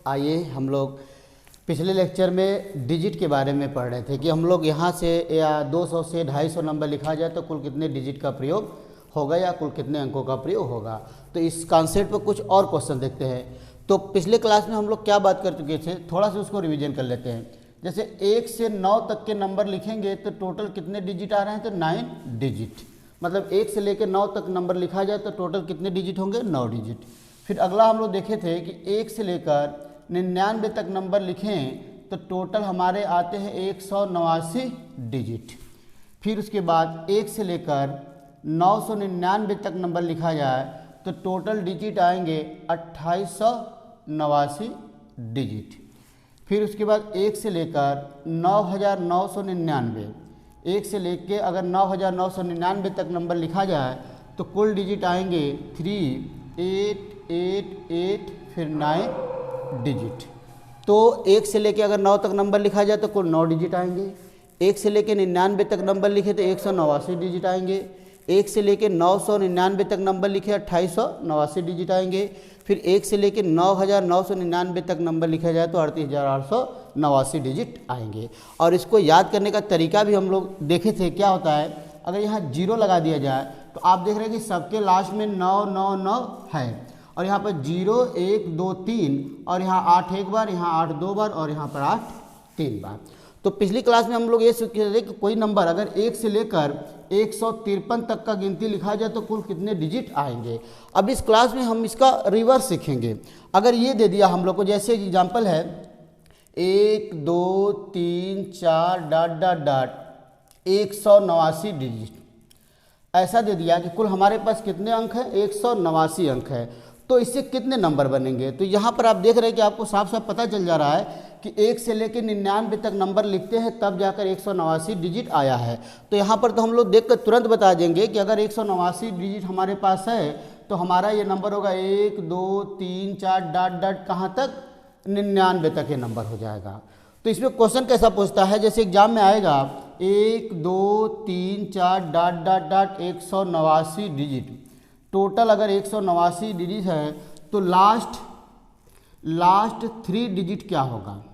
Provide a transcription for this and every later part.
आइए हम लोग पिछले लेक्चर में डिजिट के बारे में पढ़ रहे थे कि हम लोग यहाँ से या 200 से 250 नंबर लिखा जाए तो कुल कितने डिजिट का प्रयोग होगा या कुल कितने अंकों का प्रयोग होगा। तो इस कॉन्सेप्ट पर कुछ और क्वेश्चन देखते हैं। तो पिछले क्लास में हम लोग क्या बात कर चुके थे, थोड़ा सा उसको रिवीजन कर लेते हैं। जैसे 1 से 9 तक के नंबर लिखेंगे तो टोटल कितने डिजिट आ रहे हैं, तो 9 डिजिट। मतलब 1 से लेकर 9 तक नंबर लिखा जाए तो टोटल कितने डिजिट होंगे, 9 डिजिट। फिर अगला हम लोग देखे थे कि 1 से लेकर 99 तक नंबर लिखें तो टोटल हमारे आते हैं 189 डिजिट। फिर उसके बाद 1 से लेकर 999 तक नंबर लिखा जाए तो टोटल डिजिट आएंगे 2889 डिजिट। फिर उसके बाद 1 से लेकर 9999, 1 से लेकर अगर 9999 तक नंबर लिखा जाए तो कुल डिजिट आएंगे 3888 फिर 9 डिजिट। तो 1 से लेके अगर 9 तक नंबर लिखा जाए तो कुल 9 डिजिट आएंगे। 1 से लेके 99 तक नंबर लिखे तो 189 डिजिट आएंगे। 1 से लेके 999 तक नंबर लिखे 2889 डिजिट आएंगे। फिर 1 से लेके 9999 तक नंबर लिखा जाए तो 38889 डिजिट आएंगे। और इसको याद करने का तरीका भी हम लोग देखे थे। क्या होता है, अगर यहाँ 0 लगा दिया जाए तो आप देख रहे हैं कि सबके लास्ट में 999 है और यहाँ पर 0 1 2 3 और यहाँ 8 एक बार, यहाँ 8 2 बार और यहाँ पर 8 3 बार। तो पिछली क्लास में हम लोग ये सीखे थे कि कोई नंबर अगर 1 से लेकर 153 तक का गिनती लिखा जाए तो कुल कितने डिजिट आएंगे। अब इस क्लास में हम इसका रिवर्स सीखेंगे। अगर ये दे दिया हम लोग को, जैसे एग्जाम्पल है 1 2 3 4 डॉट डॉट डॉट 189 डिजिट, ऐसा दे दिया कि कुल हमारे पास कितने अंक हैं, 189 अंक है, तो इससे कितने नंबर बनेंगे। तो यहाँ पर आप देख रहे हैं कि आपको साफ साफ पता चल जा रहा है कि 1 से लेकर 99 तक नंबर लिखते हैं तब जाकर 189 डिजिट आया है। तो यहाँ पर तो हम लोग देख कर तुरंत बता देंगे कि अगर 189 डिजिट हमारे पास है तो हमारा ये नंबर होगा 1 2 3 4 डॉट डॉट कहाँ तक, 99 तक ये नंबर हो जाएगा। तो इसमें क्वेश्चन कैसा पूछता है, जैसे एग्जाम में आएगा 1 2 3 4 dot dot dot 189 digit, total अगर 189 डिजिट है तो लास्ट 3 डिजिट क्या होगा,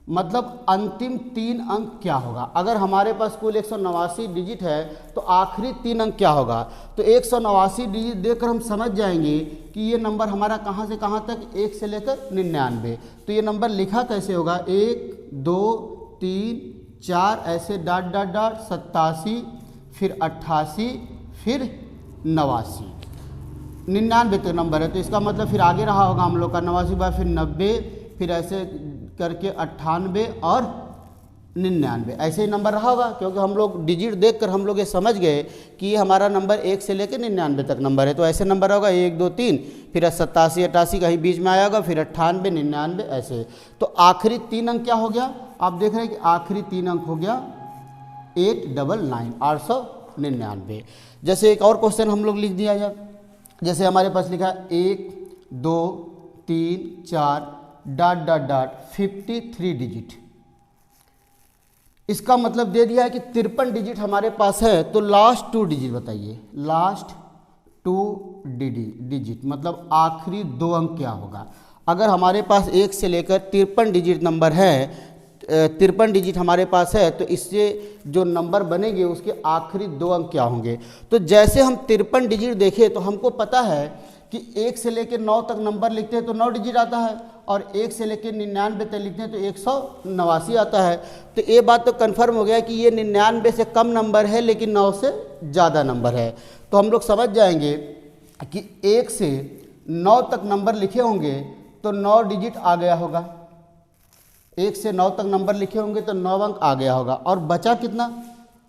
मतलब अंतिम 3 अंक क्या होगा। अगर हमारे पास कुल 189 डिजिट है तो आखिरी 3 अंक क्या होगा। तो 189 डिजिट देखकर हम समझ जाएंगे कि ये नंबर हमारा कहाँ से कहाँ तक, 1 से लेकर 99। तो ये नंबर लिखा कैसे होगा, 1 2 3 4 ऐसे डॉट डॉट डॉट 87 फिर 88 फिर 89, 99 तक नंबर है। तो इसका मतलब फिर आगे रहा होगा हम लोग का 89 बार फिर 90 फिर ऐसे करके 98 और 99, ऐसे ही नंबर रहा होगा। क्योंकि हम लोग डिजिट देखकर हम लोग ये समझ गए कि ये हमारा नंबर 1 से लेकर 99 तक नंबर है। तो ऐसे नंबर होगा 1 2 3 फिर 87 88 कहीं बीच में आया होगा फिर 98 99 ऐसे। तो आखिरी 3 अंक क्या हो गया, आप देख रहे हैं कि आखिरी 3 अंक हो गया 899। जैसे एक और क्वेश्चन हम लोग लिख दिया जाए, जैसे हमारे पास लिखा 1 2 3 4 डॉट डॉट डॉट 53 डिजिट। इसका मतलब दे दिया है कि 53 डिजिट हमारे पास है तो लास्ट 2 डिजिट बताइए, लास्ट 2 डिजिट मतलब आखिरी 2 अंक क्या होगा। अगर हमारे पास 1 से लेकर 53 डिजिट नंबर है, 53 डिजिट हमारे पास है तो इससे जो नंबर बनेंगे उसके आखिरी 2 अंक क्या होंगे। तो जैसे हम 53 डिजिट देखें तो हमको पता है कि 1 से लेकर 9 तक नंबर लिखते हैं तो 9 डिजिट आता है और 1 से लेकर 99 तक लिखते हैं तो 189 आता है। तो ये बात तो कंफर्म हो गया कि ये 99 से कम नंबर है लेकिन 9 से ज़्यादा नंबर है। तो हम लोग समझ जाएंगे कि 1 से 9 तक नंबर लिखे होंगे तो 9 डिजिट आ गया होगा। 1 से 9 तक नंबर लिखे होंगे तो 9 अंक आ गया होगा। और बचा कितना,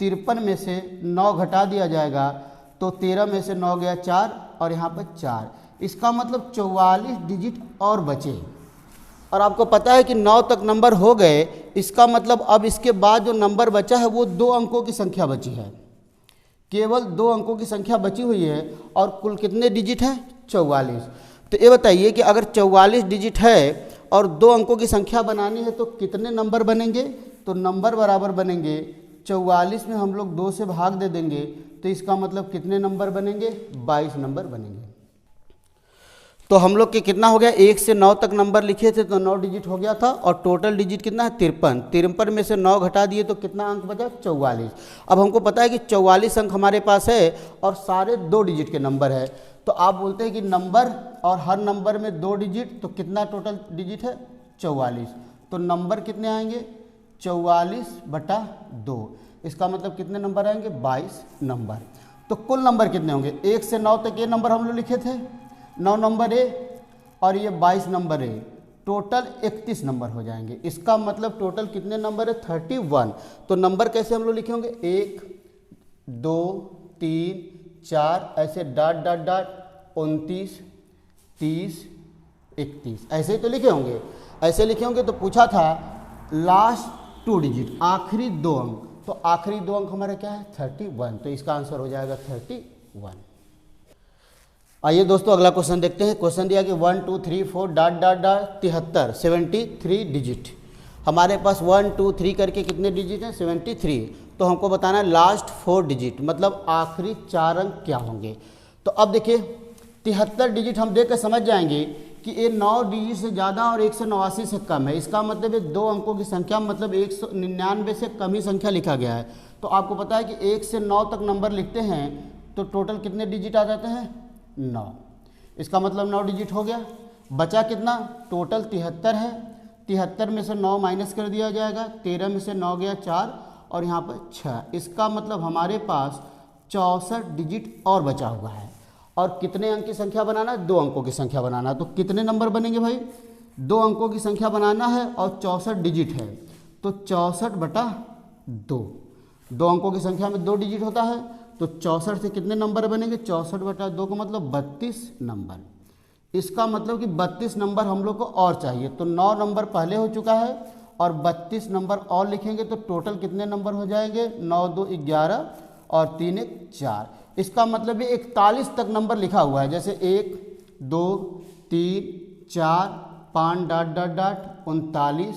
53 में से 9 घटा दिया जाएगा तो 13 में से 9 गया 4 और यहाँ पर 4, इसका मतलब 44 डिजिट और बचे। और आपको पता है कि 9 तक नंबर हो गए, इसका मतलब अब इसके बाद जो नंबर बचा है वो 2 अंकों की संख्या बची है, केवल 2 अंकों की संख्या बची हुई है। और कुल कितने डिजिट हैं, 44। तो ये बताइए कि अगर 44 डिजिट है और 2 अंकों की संख्या बनानी है तो कितने नंबर बनेंगे। तो नंबर बराबर बनेंगे 44 में हम लोग 2 से भाग दे देंगे तो इसका मतलब कितने नंबर बनेंगे, 22 नंबर बनेंगे। तो हम लोग के कितना हो गया, 1 से 9 तक नंबर लिखे थे तो 9 डिजिट हो गया था, और टोटल डिजिट कितना है 53। 53 में से 9 घटा दिए तो कितना अंक बचा, 44। अब हमको पता है कि 44 अंक हमारे पास है और सारे 2 डिजिट के नंबर है। तो आप बोलते हैं कि नंबर और हर नंबर में 2 डिजिट, तो कितना टोटल डिजिट है 44। तो नंबर कितने आएंगे 44/2। इसका मतलब कितने नंबर आएंगे 22 नंबर। तो कुल नंबर कितने होंगे, 1 से 9 तक ये नंबर हम लोग लिखे थे, 9 नंबर ए और ये 22 नंबर ए, टोटल 31 नंबर हो जाएंगे। इसका मतलब टोटल कितने नंबर है 31। तो नंबर कैसे हम लोग लिखे होंगे 1 2 3 4 ऐसे डॉट डॉट डॉट 29 30 31 ऐसे ही तो लिखे होंगे। ऐसे लिखे होंगे तो पूछा था लास्ट 2 डिजिट, आखिरी 2 अंक, तो आखिरी 2 अंक हमारा क्या है 31। तो इसका आंसर हो जाएगा 31। आइए दोस्तों अगला क्वेश्चन देखते हैं। क्वेश्चन दिया कि 1 2 3 4 डॉट डॉट डॉट 73 73 डिजिट। हमारे पास 1 2 3 करके कितने डिजिट हैं 73। तो हमको बताना है लास्ट 4 डिजिट मतलब आखिरी 4 अंक क्या होंगे। तो अब देखिए 73 डिजिट हम देख कर समझ जाएंगे कि ये 9 डिजिट से ज़्यादा और 189 से कम है। इसका मतलब ये 2 अंकों की संख्या मतलब 199 से कम ही संख्या लिखा गया है। तो आपको पता है कि 1 से 9 तक नंबर लिखते हैं तो टोटल कितने डिजिट आ जाते हैं 9। इसका मतलब 9 डिजिट हो गया। बचा कितना, टोटल 73 है, 73 में से 9 माइनस कर दिया जाएगा, 13 में से 9 गया 4 और यहाँ पर 6। इसका मतलब हमारे पास 64 डिजिट और बचा हुआ है। और कितने अंक की संख्या बनाना है, 2 अंकों की संख्या बनाना है। तो कितने नंबर बनेंगे भाई, 2 अंकों की संख्या बनाना है और 64 डिजिट है, तो 64/2। 2 अंकों की संख्या में 2 डिजिट होता है, तो 64 से कितने नंबर बनेंगे 64/2 का मतलब 32 नंबर। इसका मतलब कि 32 नंबर हम लोग को और चाहिए। तो 9 नंबर पहले हो चुका है और 32 नंबर और लिखेंगे तो टोटल कितने नंबर हो जाएंगे 9 2 11 और 3 1 4। इसका मतलब ये 41 तक नंबर लिखा हुआ है, जैसे 1 2 3 4 5 डॉट डॉट डॉट 39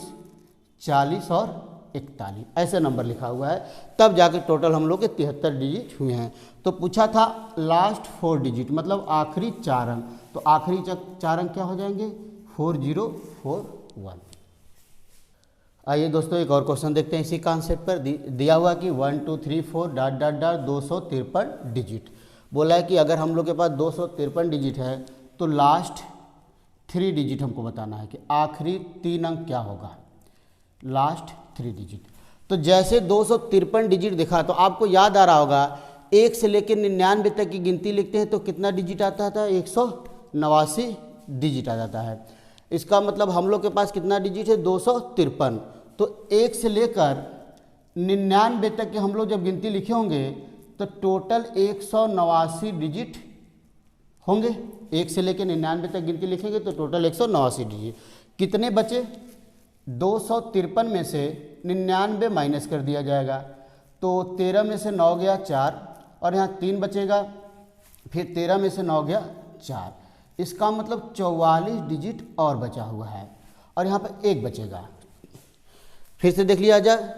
40 और 41 ऐसे नंबर लिखा हुआ है। तब जाके टोटल हम लोग के 73 डिजिट हुए हैं। तो पूछा था लास्ट 4 डिजिट मतलब आखिरी 4 अंक, तो आखिरी 4 अंक क्या हो जाएंगे 4041। आइए दोस्तों एक और क्वेश्चन देखते हैं इसी कॉन्सेप्ट पर। दिया हुआ कि 1 2 3 4 डॉट डॉट डॉट 253 डिजिट। बोला है कि अगर हम लोग के पास 253 डिजिट है तो लास्ट 3 डिजिट हमको बताना है कि आखिरी 3 अंक क्या होगा, लास्ट 3 डिजिट। तो जैसे 253 डिजिट दिखा तो आपको याद आ रहा होगा 1 से लेकर 99 तक की गिनती लिखते हैं तो कितना डिजिट आता था 189 डिजिट आ जाता है। इसका मतलब हम लोग के पास कितना डिजिट है 253। तो 1 से लेकर 99 तक के हम लोग जब गिनती लिखे होंगे तो टोटल 189 डिजिट होंगे। 1 से लेकर 99 तक गिनती लिखेंगे तो टोटल 189 डिजिट। कितने बचे 253 में से 99 माइनस कर दिया जाएगा, तो 13 में से 9 गया 4 और यहाँ 3 बचेगा, फिर 13 में से 9 गया 4। इसका मतलब 44 डिजिट और बचा हुआ है और यहाँ पर 1 बचेगा। फिर से देख लिया जाए,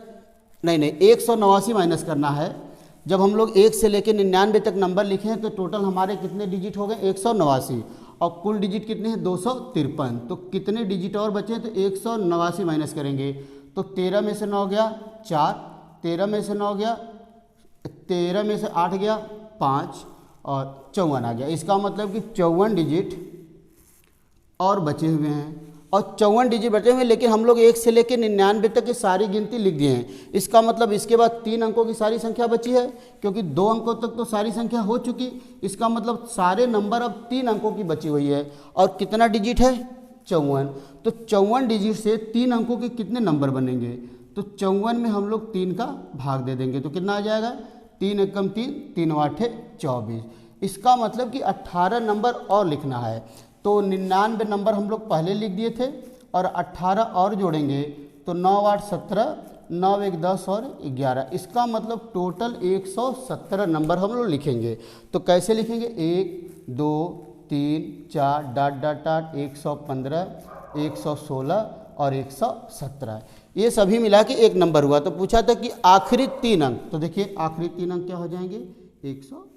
नहीं 189 माइनस करना है। जब हम लोग 1 से लेकर 99 तक नंबर लिखे हैं तो टोटल हमारे कितने डिजिट हो गए 189 और कुल डिजिट कितने हैं 253। तो कितने डिजिट और बचे तो 189 माइनस करेंगे तो 13 में से 9 गया 4, 13 में से 9 गया 13 में से 8 गया 5 और 54 आ गया। इसका मतलब कि 54 डिजिट और बचे हुए हैं और 54 डिजिट बचे हुए हैं, लेकिन हम लोग 1 से लेकर 99 तक की सारी गिनती लिख दिए हैं। इसका मतलब इसके बाद 3 अंकों की सारी संख्या बची है, क्योंकि 2 अंकों तक तो सारी संख्या हो चुकी। इसका मतलब सारे नंबर अब 3 अंकों की बची हुई है और कितना डिजिट है 54। तो 54 डिजिट से 3 अंकों के कितने नंबर बनेंगे, तो 54 में हम लोग 3 का भाग दे देंगे तो कितना आ जाएगा 3 एकम 3 3 8 24। इसका मतलब कि 18 नंबर और लिखना है। तो 99 नंबर हम लोग पहले लिख दिए थे और 18 और जोड़ेंगे तो 9 8 17, 9 1 10 और 11। इसका मतलब टोटल 117 नंबर हम लोग लिखेंगे। तो कैसे लिखेंगे 1 2 3 4 डॉट डॉट डॉट 115, 116 और 117, ये सभी मिला के एक नंबर हुआ। तो पूछा था कि आखिरी 3 अंक, तो देखिए आखिरी 3 अंक क्या हो जाएंगे 117।